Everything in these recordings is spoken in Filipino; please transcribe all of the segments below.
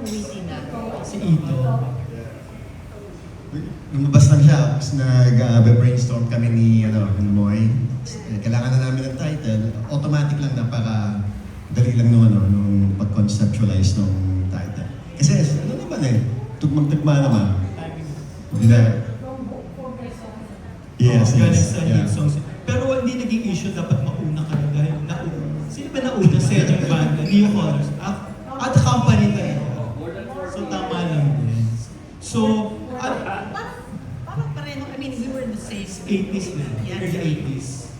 witty na. Si Ito. Lumabas lang siya, tapos nag-brainstorm kami ni Moy. Kailangan na namin ng title. Automatic lang, dali lang nung pag-conceptualize nung title. Kasi ano naman tugmang-tugma naman. Hindi na. Yes, Galing yes. sa Yeah. hit songs. Pero hindi naging issue, dapat mauna ka na dahil sino ba nauna sa inyong banda? New Colors. At company talaga. So tama lang din. So, Parang pareho, I mean, we were the same. 80s na. Yeah. Early 80s.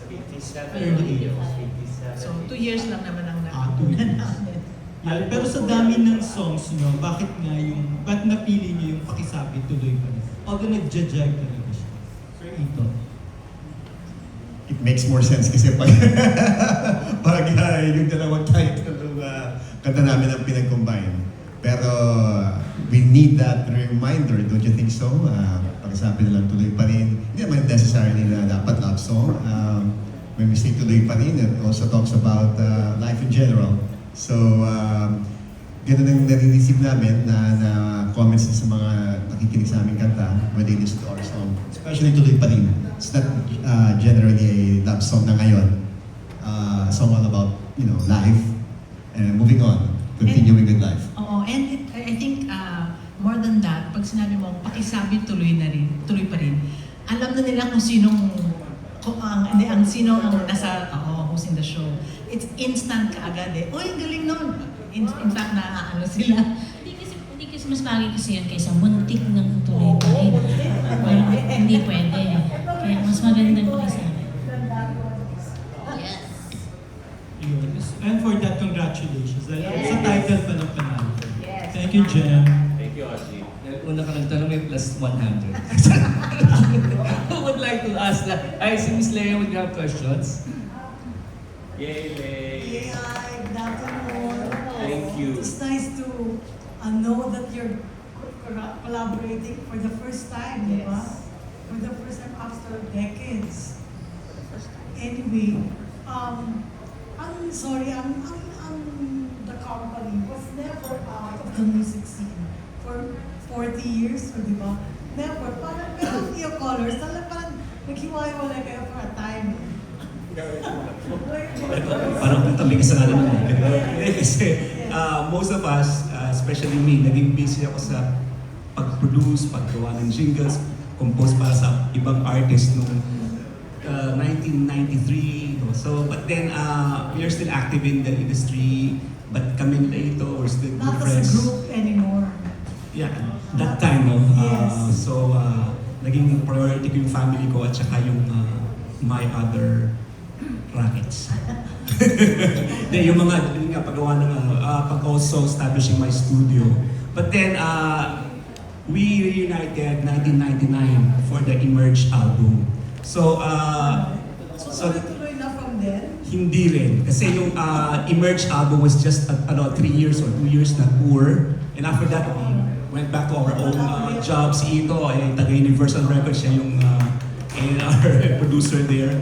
Early 80s. So, 2 years lang naman ang 2 years. namin. Yeah, pero sa dami ng songs nyo, bakit napili nyo yung Pakisabi Tuloy pa rin? Although nagja-jive talaga siya. Sir Ito. It makes more sense kasi pag yung dalawang title ng kanta namin ang pinag-combine. Pero we need that reminder, don't you think so? Pakisabi na lang tuloy pa rin. Hindi naman necessarily na dapat love song. When we say tuloy pa rin, it also talks about life in general. So, ganun ang nare-receive namin na comments sa mga nakikinig sa aming kanta when they listen to our song. Especially tuloy pa rin. It's not generally a love song na ngayon. A song all about, life and moving on, continuing with life. Oo, and I think more than that, pag sinabi mo, pakisabi tuloy pa rin, alam na nila kung sino ang nasa, who's in the show. It's instant kaagad Uy, ang galing nun! In fact, naaano sila. Hindi kasi mas bagay kasi yun kaysa muntik ng tuloy pa rin. Parang hindi pwede. Kaya mas magandang Pakisabi. Yes. Yun. And for that, congratulations. Dahil sa title pa ng panalo. Yes. Thank you, Jem. Thank you, Aji. Una ka nagtanong, may plus 100. Who would like to ask that? Si Miss Leia, would you have questions? Yay, Leia. Hi, good afternoon. Thank you. It's nice to know that you're collaborating for the first time, di ba? Yes. For the first time after decades. Anyway, the company was never out of the music scene for 40 years, di ba? Never. Parang meron yung colors, parang naghiwa-hiwalay kayo for a time. Parang kung tabi ka sa naman kasi most of us, especially me, naging busy ako sa pag-produce, paggawa ng jingles, compose para sa ibang artist noong 1993. So, but then, we are still active in the industry, but kami nila ito, we're still good Not friends. as a group anymore. Yeah, that time, no? Yes. So, naging priority ko yung family ko at saka yung my other rackets. Then yung mga paggawa ng pag-also establishing my studio. But then, we reunited 1999 for the Emerge album. So, So, tuloy na from then? hindi rin. Kasi yung Emerge album was just 3 years or 2 years na tour. And after that, we went back to our own jobs. Ito ay taga-Universal Records, siya yung A&R producer there.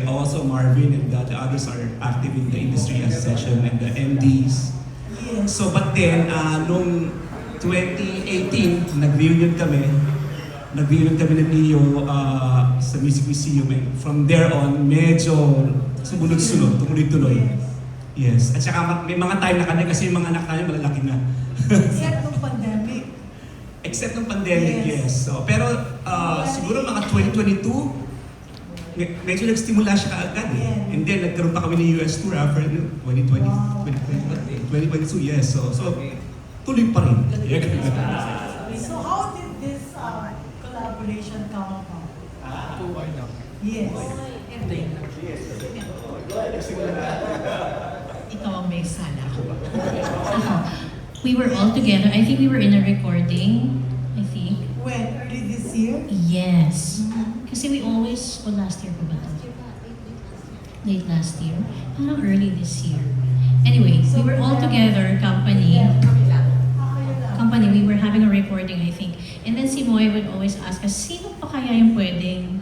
Also Marvin and the others are active in the industry as session and the MDs. Yes. So but then, nung 2018, nag-reunion kami ng Neo sa Music Museum. And from there on, medyo sumunod-sunod, tumuloy-tuloy. Yes. At saka may mga time na kami kasi yung mga anak namin malalaki na. Except nung pandemic. Except ng pandemic, Yes. yes. So, pero siguro mga 2022, medyo nag-stimula siya kaagad Yeah. And then nagkaroon pa kami ng US tour after 2020, Wow. 2022, yes. So tuloy pa rin. So how did this collaboration come about? Yes. Ikaw ang may sala. We were all together. I think we were in a recording. I think. When? Early this year? Yes. Kasi we always, last year pa ba ito? Late last year? Parang early this year. Anyway, we were all together, company, we were having a recording, I think. And then si Moy would always ask us, sino pa kaya yung pwedeng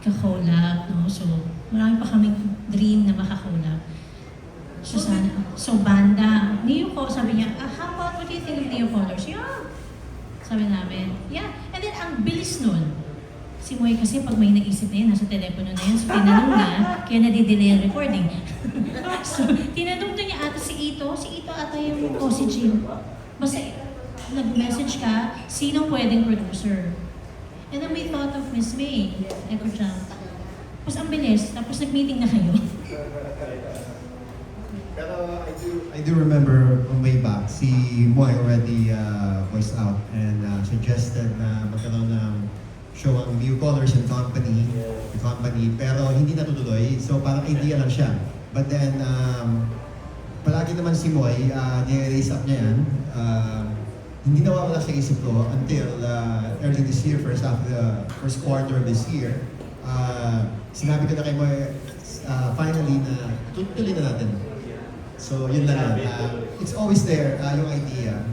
kakolab, no? So, marami pa kaming dream na makakolab. So So, banda. Neo ko, sabi niya, how about, what do you think of Neo Colors? Yeah. Sabi namin, yeah. And then, ang bilis nun. Si Moy kasi pag may naisip na yun, nasa telepono na yun, so tinanong na, kaya nadidelay ang recording. So, tinanong na niya ata si Ito ata yung o si Jim. Basta, nag-message ka, sino pwedeng producer? And then we thought of Miss May, Echo Jam. Tapos ang bilis, tapos nag-meeting na kayo. Pero I do remember way back, si Moy already voiced out and suggested na magkaroon ng show ang New Colors and Company, the company, pero hindi natutuloy. So parang idea lang siya. But then, palagi naman si Moy, ni-raise up niya yan. Hindi nawawala sa isip ko until early this year, first quarter of this year. Sinabi ko na kay Moy, finally na tutuloy na natin. So yun lang yan. It's always there, yung idea,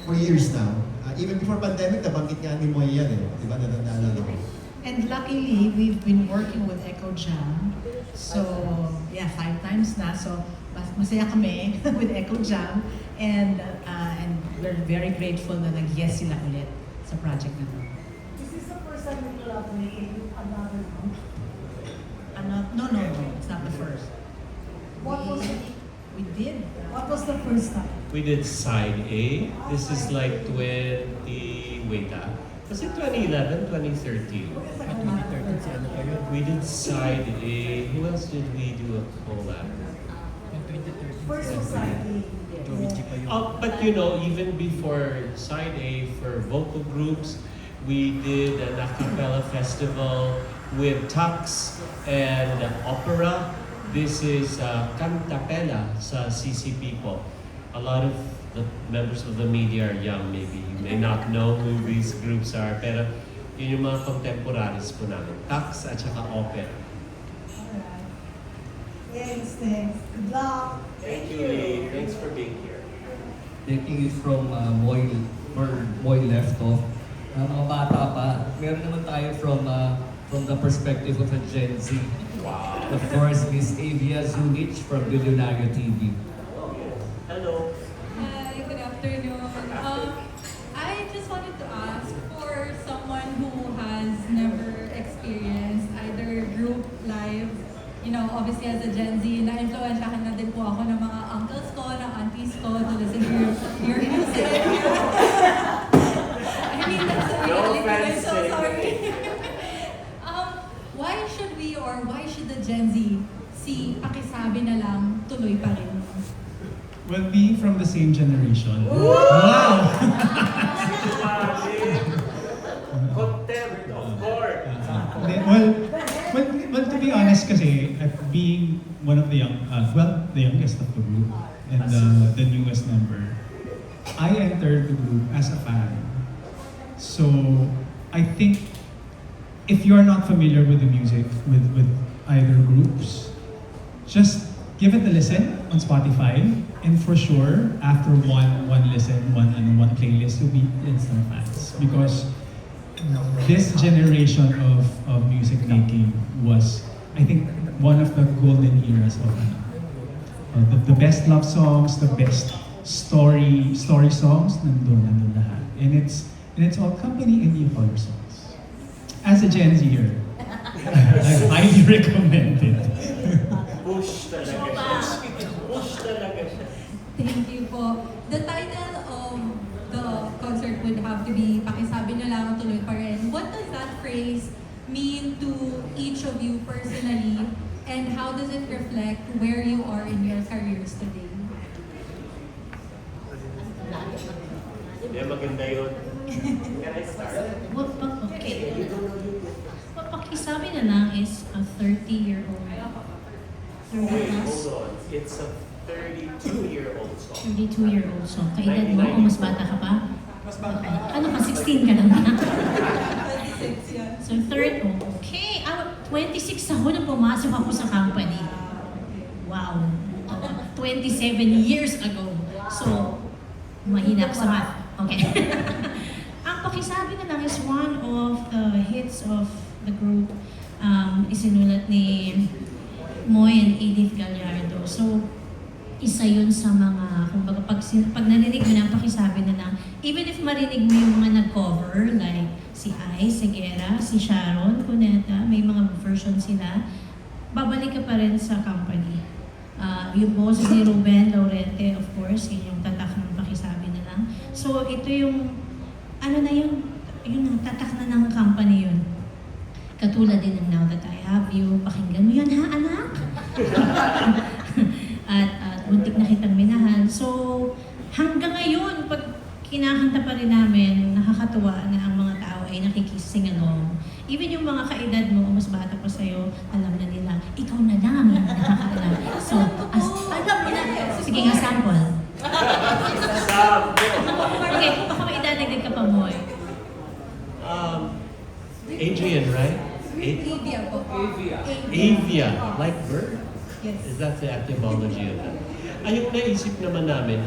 for years now. Even before pandemic, nabanggit nga ni Moy yan eh. Di ba, naalala ko? And luckily, we've been working with Echo Jam. So, yeah, 5 times na. So, masaya kami with Echo Jam. And we're very grateful na nag-yes sila ulit sa project na to. Is this the first time you collaborated with another group? No. It's not the first. What was it? We did. What was the first time? We did side A. This is like 20, wait was it 2011, 2013? We did side A. Who else did we do a collab? First was Sunday. But you know, even before side A for vocal groups, we did an a cappella festival with Tux and opera. This is Cantapella sa CCP po. A lot of the members of the media are young maybe. You may not know who these groups are, pero yun yung mga contemporaries po namin. Tux at saka opera. Alright. Thanks. Good luck. Thank you, Lee. Thanks for being here. Taking it from where Moy left off, mga bata pa, meron naman tayo from the perspective of a Gen Z. Wow. Of course, Miss Avia Zulich from Billionario TV. Hello. Hi, good afternoon. I just wanted to ask for someone who has never experienced either group live, you know, obviously as a Gen Z, na-influensyahan na din po ako ng mga uncles ko, ng aunties ko to listen to your music. I mean, that's a No reality. I'm offense, so eh. sorry. Why should we or why should the Gen Z see Pakisabi na lang tuloy pa rin? Well, being from the same generation. Wow! Contempt, of course. Well, to be honest kasi, at being one of the the youngest of the group and the newest member, I entered the group as a fan. So, I think if you're not familiar with the music, with either groups, just give it a listen on Spotify, and for sure, after one listen, one playlist, you'll be instant fans. Because this generation of music making was, I think, one of the golden eras of the best love songs, the best story songs, nandun lahat. And it's all company and New Color songs. As a Gen Zer, I highly recommend it. Push talaga siya. Push talaga siya. Thank you po. The title of the concert would have to be Pakisabi na lang tuloy pa rin. What does that phrase mean to each of you personally, and how does it reflect where you are in your careers today? Yeah, maganda yun. Can I start? Okay. Pakisabi na lang is a 30-year-old. 30 Wait, plus. hold on. It's a 32-year-old song. 32-year-old song. Kaedad mo o mas bata ka pa? Mas bata. Ano ka? 16 ka lang ba? 26 yan. So, okay. 26 ako nung pumasok ako sa company. Wow. 27 years ago. So, mahina ako sa math. Okay. Ang Pakisabi na lang is one of the hits of the group. Isinulat ni Moy and Edith Gallardo. So, isa yun sa mga, kumbaga pag narinig mo na ang pakisabi na lang, even if marinig mo yung mga nag-cover, like si Ai, Segura, si Sharon, Cuneta, may mga version sila, babalik ka pa rin sa company. Yung boses ni Ruben Laurente, of course, yun yung tatak ng pakisabi na lang. So ito yung, ano na yun, yung tatak na ng company yun. Katulad din ng Now That I Have You, pakinggan mo yun ha anak? at muntik na kitang minahal. So hanggang ngayon, pag kinakanta pa rin namin, nakakatuwa na ang mga tao ay nakikising along. Even yung mga kaedad mo, mas bata pa sa'yo, alam na nila, ikaw na lang yung nakakaalam. So, alam mo na. Sige nga, sample. Okay, baka may idadagdag ka pa, Moy. Adrian, right? Avia po. Avia, like bird. Yes. Is that the etymology of that? Ayun, naisip naman namin,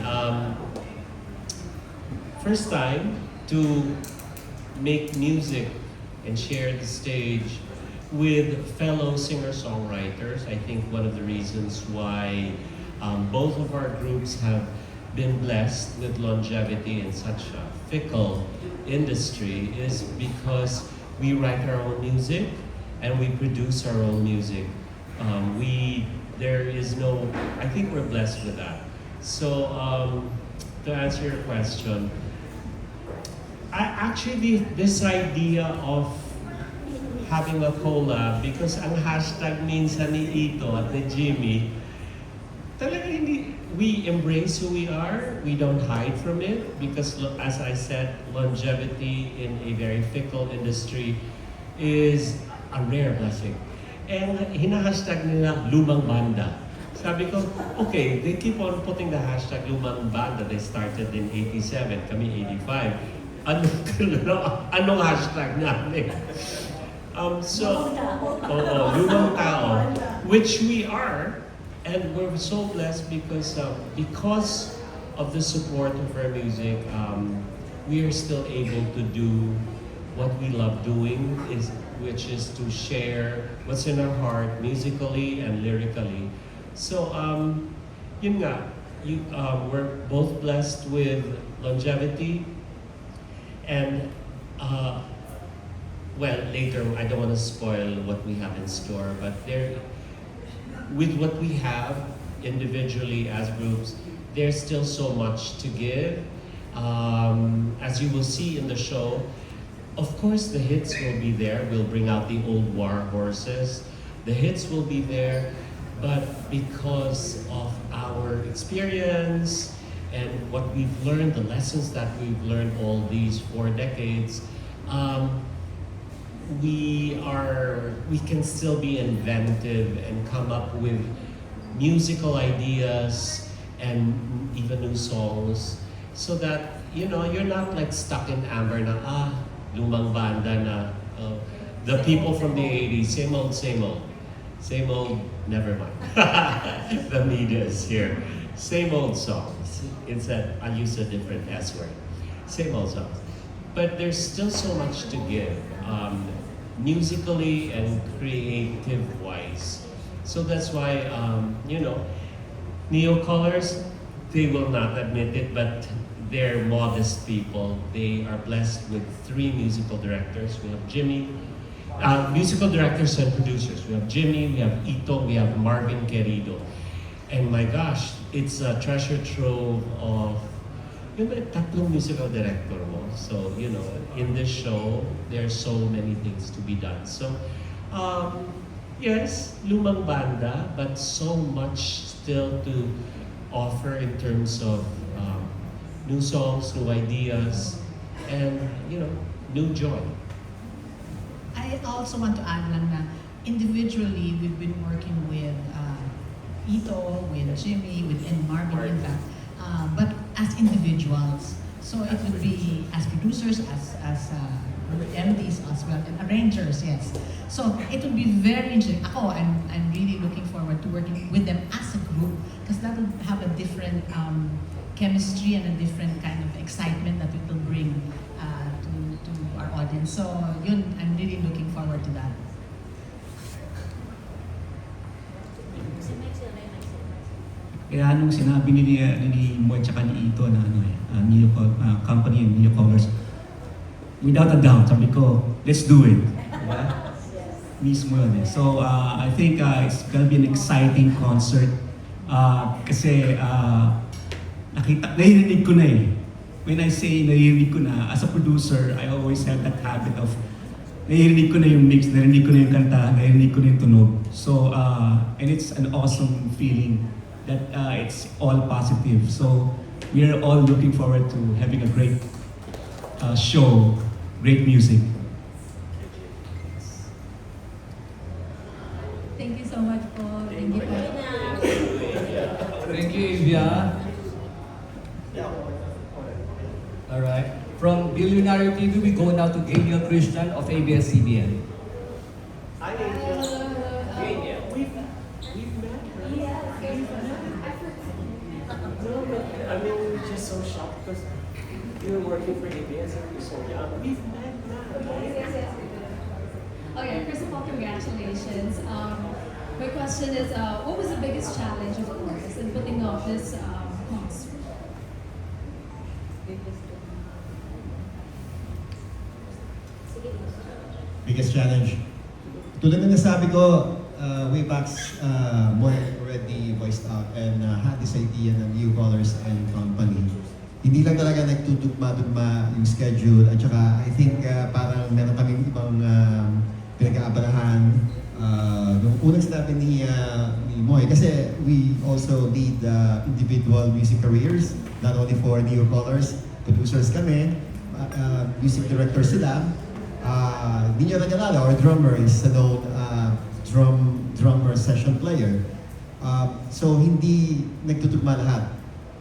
first time to make music and share the stage with fellow singer-songwriters. I think one of the reasons why both of our groups have been blessed with longevity in such a fickle industry is because we write our own music and we produce our own music. There is no, I think we're blessed with that. So to answer your question, actually this idea of having a collab, because ang hashtag minsan ni Ito at ni Jimmy, talaga hindi, we embrace who we are, we don't hide from it, because as I said, longevity in a very fickle industry is a rare blessing. And hina-hashtag nila lumang banda. Sabi ko, okay, they keep on putting the hashtag lumang banda. They started in 87, kami 85. Anong hashtag namin? Lumang tao, which we are, and we're so blessed because of the support of our music, we are still able to do what we love doing, which is to share what's in our heart musically and lyrically. So, yun nga, we're both blessed with longevity, and well, later, I don't want to spoil what we have in store, but with what we have individually as groups, there's still so much to give. As you will see in the show, of course the hits will be there. We'll bring out the old war horses. The hits will be there, but because of our experience and what we've learned, the lessons that we've learned all these 4 decades, we can still be inventive and come up with musical ideas and even new songs, so that you're not like stuck in amber na lumang banda na the people from the 80s, same old, never mind. The media is here. Same old songs. I'll use a different S word. Same old songs. But there's still so much to give, musically and creative-wise. So that's why, Neo Colors, they will not admit it, but they're modest people. They are blessed with 3 musical directors. We have Jimmy, musical directors and producers. We have Jimmy, we have Ito, we have Marvin Querido. And my gosh, it's a treasure trove of tatlong musical director mo. So, in this show, there's so many things to be done. So, yes, lumang banda, but so much still to offer in terms of new songs, new ideas, and new joy. I also want to add lang na individually, we've been working with Ito, with Jimmy, and Marvin, in fact, but as individuals. So it would be as producers, as MDs as well, and arrangers, yes. So it would be very interesting. I'm really looking forward to working with them as a group, because that will have a different chemistry and a different kind of excitement that it will bring to our audience. So I'm really looking forward to that. Kaya nung sinabi ni Moy tsaka ni Ito na Neo company and Neo Colors, without a doubt, sabi ko, let's do it. Diba? Mismo yun eh. So I think it's gonna be an exciting concert. Kasi naririnig ko na eh. When I say naririnig ko na, as a producer, I always have that habit of naririnig ko na yung mix, naririnig ko na yung kanta, naririnig ko na yung tunog. So, and it's an awesome feeling that it's all positive. So, we are all looking forward to having a great show, great music. Thank you so much po. Thank you po. Thank you, Ivia. Alright. From Billionaire TV, we go now to Gabriel Christian of ABS-CBN. Hi, Angel. Angel. We've met her. No, but I mean, we're just so shocked because you were working for ABS and you're so young. We've met now, right? Yes. Okay, first of all, congratulations. My question is, what was the biggest challenge, of course, in putting off this concert? Biggest challenge. Tulad na nasabi ko, way back, Moy already voiced out and had this idea ng New Colors and Company. Hindi lang talaga nagtutugma-tugma yung schedule at saka I think parang meron kaming ibang pinag-aabalahan. Yung unang sinabi ni Moy, kasi we also lead individual music careers, not only for New Colors, producers kami, music director sila. Hindi nyo nagkalala, our drummer is a known drummer session player. So hindi nagtutugma lahat.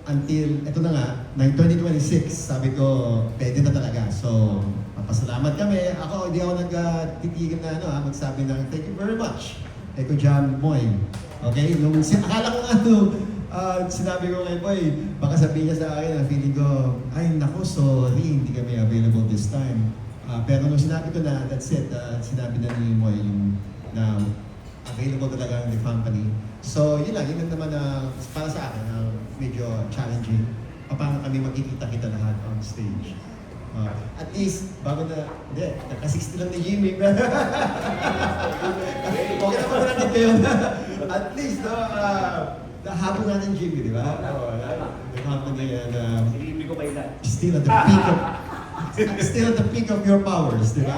Until, eto na nga, ng 2026, sabi ko, pwede na talaga. So, papasalamat kami. Ako, hindi ako nagtitigil na magsabi ng thank you very much. Echo Jam Moy. Okay? Akala ko sinabi ko kay Boy, baka sabihin niya sa akin, feeling ko, ay naku, sorry, hindi kami available this time. Pero nung sinabi ko na, that's it, sinabi na ni Moy yung na available talaga ng the company. So, yun lang naman para sa akin, medyo challenging. Paano kami magkikita-kita lahat on stage. At least, bago na, naka-60 lang ni Jimmy. Okay naman natin kayo na. At least, nahabol natin Jimmy, di ba? The company and still at the peak of your powers, di ba?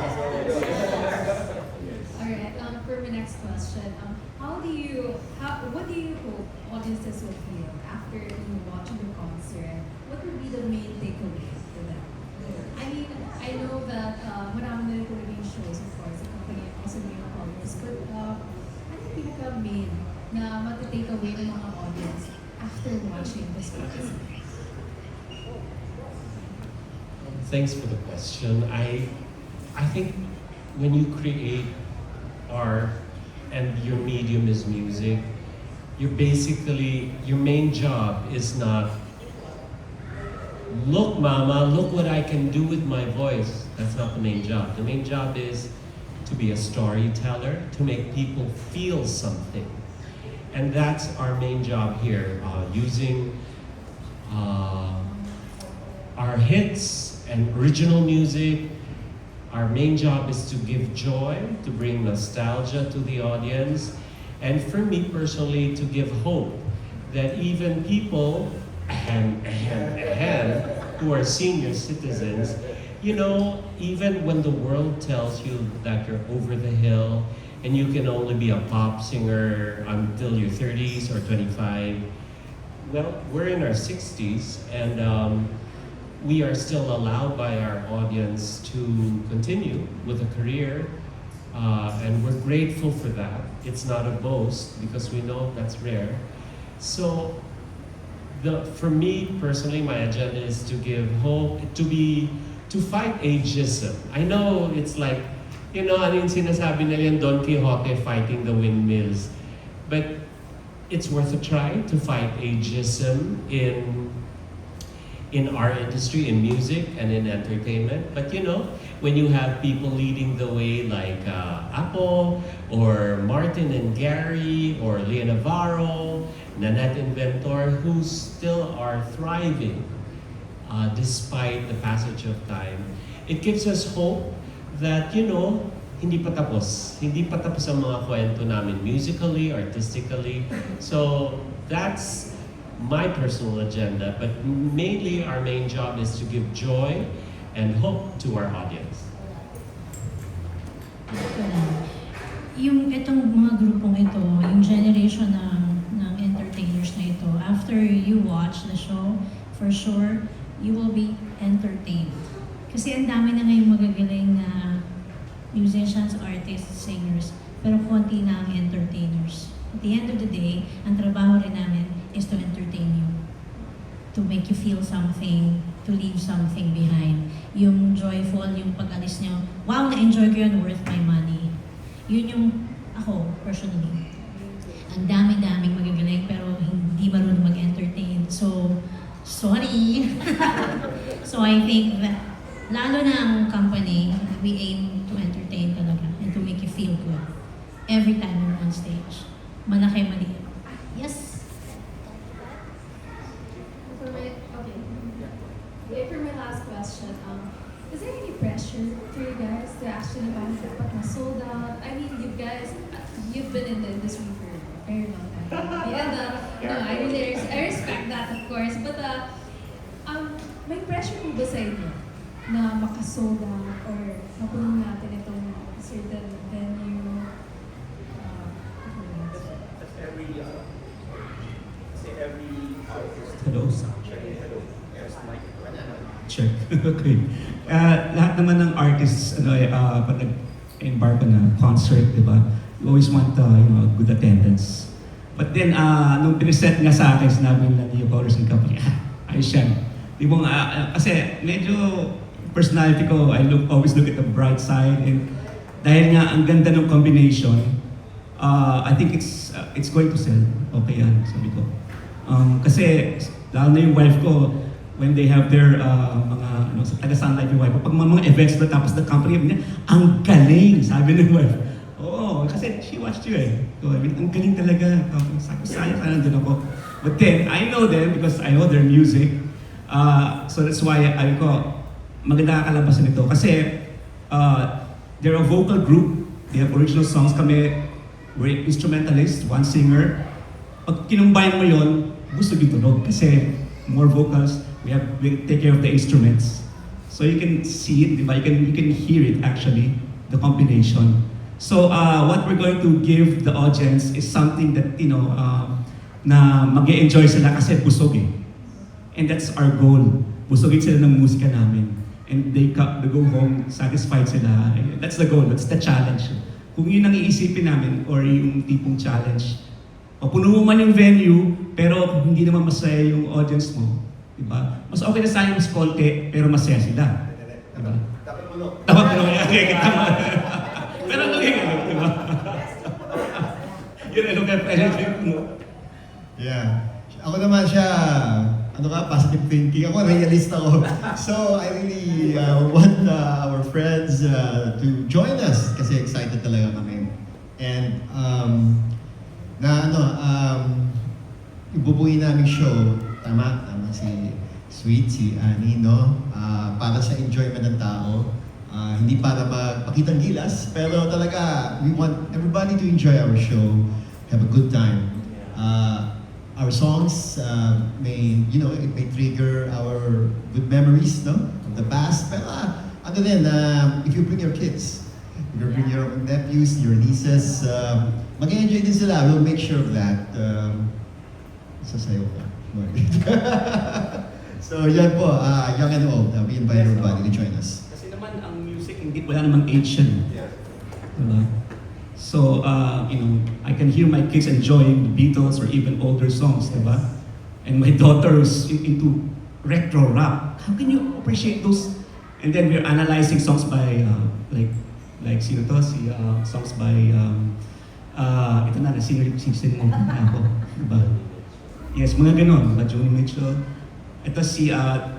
Alright, for my next question, what do you hope audiences will feel after watching the concert? What will be the main takeaway for them? I mean, I know that marami na rin yung shows, of course, the company and also New Colors, but ano yung pinaka-main na matitake away ng mga audience after watching this concert? Thanks for the question. I think when you create art and your medium is music, your main job is not, look mama, look what I can do with my voice. That's not the main job. The main job is to be a storyteller, to make people feel something. And that's our main job here, using our hits and original music. Our main job is to give joy, to bring nostalgia to the audience, and for me personally, to give hope that even people who are senior citizens, even when the world tells you that you're over the hill and you can only be a pop singer until your 30s or 25, well, we're in our 60s and we are still allowed by our audience to continue with a career, and we're grateful for that. It's not a boast because we know that's rare. So, for me personally, my agenda is to give hope, to fight ageism. I know it's like, ano yung sinasabi nila yung Don Quixote fighting the windmills, but it's worth a try to fight ageism in our industry, in music and in entertainment. But you know, when you have people leading the way like Apo, or Martin and Gary, or Lea Navarro, Nanette Inventor, who still are thriving despite the passage of time, it gives us hope that, you know, hindi pa tapos. Hindi pa tapos ang mga kwento namin musically, artistically. So that's my personal agenda, but mainly our main job is to give joy and hope to our audience. Yung itong mga grupong ito, yung generation ng entertainers na ito, after you watch the show, for sure, you will be entertained. Kasi ang dami na ngayong magagaling na musicians, artists, singers, pero konti na ang entertainers. At the end of the day, ang trabaho rin namin is to entertain you. To make you feel something, to leave something behind. Yung joyful, yung pag-alis nyo, wow, na-enjoy ko yun, worth my money. Yun yung ako, personally. Ang dami-daming magagaling pero hindi marunong mag-entertain. So, sorry. So I think that, lalo na ang company, we aim to entertain talaga and to make you feel good every time you're on stage. Malaki, maliit. Yes? For my last question, is there any pressure for you guys to actually dapat na sold out? I mean, you guys, you've been in the industry for a very long time. No, I respect that, of course. But may pressure po ba sa inyo na makasold out or mapunin natin itong certain venue? Hello? Check. Okay. Lahat naman ng artists, pag nag-embark on a concert, di ba? You always want, good attendance. But then, nung piniset nga sa akin, sinabi nila ni Colors and Company, ayos yan. Di mo kasi medyo personality ko, always look at the bright side. And dahil nga, ang ganda ng combination, I think it's going to sell. Okay yan, sabi ko. Kasi, lalo na yung wife ko, when they have their sa taga-Sun Life yung wife ko, pag mga events na tapos the company niya, ang galing, sabi ng wife. Oo, kasi she watched you eh. So, I mean, ang galing talaga. Sabi ko, sayang ka nandun ako. But then, I know them because I know their music. So that's why I ko, maganda kakalabasan ito. Kasi, they're a vocal group. They have original songs kami. We're instrumentalists, one singer. Pag kinumbine mo yon, gusto yung tunog. Kasi, more vocals, we take care of the instruments. So you can see it, diba? You can hear it actually, the combination. So what we're going to give the audience is something that, na mag-e-enjoy sila kasi busog eh. And that's our goal. Busogin sila ng musika namin. And they go home, satisfied sila. That's the goal, that's the challenge. Kung yun ang iisipin namin, or yung tipong challenge, mapuno mo man yung venue, pero hindi naman masaya yung audience mo. Diba? Mas okay na sana mas konti, pero masaya sila. Diba? Dapat mo. Okay, tama. Pero okay, diba? Yun ano kaya pwede mo. Yeah. Ako naman siya, positive thinking. Ako, realist ako. So, I really want our friends to join us kasi excited talaga kami. And, ibubuin namin show, tama si Sweet, si Annie, no? Para sa enjoyment ng tao. Hindi para magpakitang gilas, pero talaga, we want everybody to enjoy our show, have a good time. Our songs may, it may trigger our good memories, no? Of the past, pero if you bring your kids, if you bring your nephews, your nieces, mag-enjoy din sila. We'll make sure of that. Sasayaw ka. So yan po, young and old, we invite everybody to join us. Kasi naman ang music, wala namang age yan. Diba? So, I can hear my kids enjoying the Beatles or even older songs, diba? And my daughter is into retro rap. How can you appreciate those? And then we're analyzing songs by, like sino to? Songs by, ito na, singer mo ako, diba? Yes, mga ganon, Joni Mitchell. Ito si,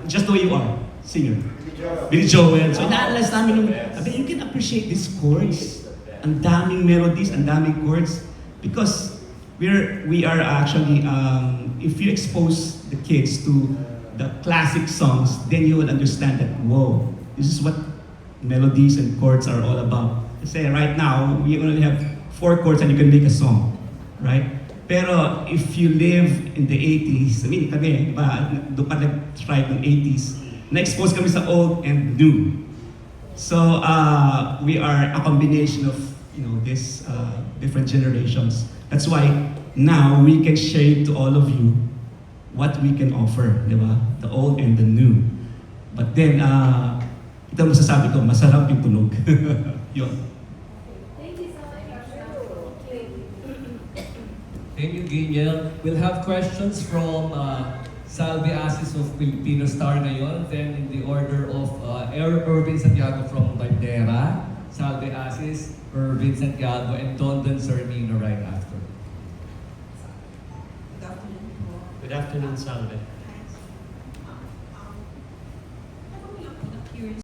Just The Way You Are, singer. Billy Joel. So ina-analyze namin nung, sabi, you can appreciate these chords. Ang daming melodies, ang daming chords. Because we are actually, if you expose the kids to the classic songs, then you will understand that, whoa, this is what melodies and chords are all about. Kasi right now, we only have 4 chords and you can make a song, right? Pero if you live in the 80s, I mean, kami, di ba, doon pa nag-try ng 80s, na-expose kami sa old and new. So, we are a combination of, this different generations. That's why now we can share to all of you what we can offer, di ba? The old and the new. But then, ito masasabi ko, masarap yung tunog. Yun. Thank you so much. Thank you, Giniel. We'll have questions from Salvi Asis of Filipino Star ngayon. Then in the order of Irvin Santiago from Bandera, Salvi Asis, Irvin Santiago, and Dondon Sarmino right after. Good afternoon, Salve.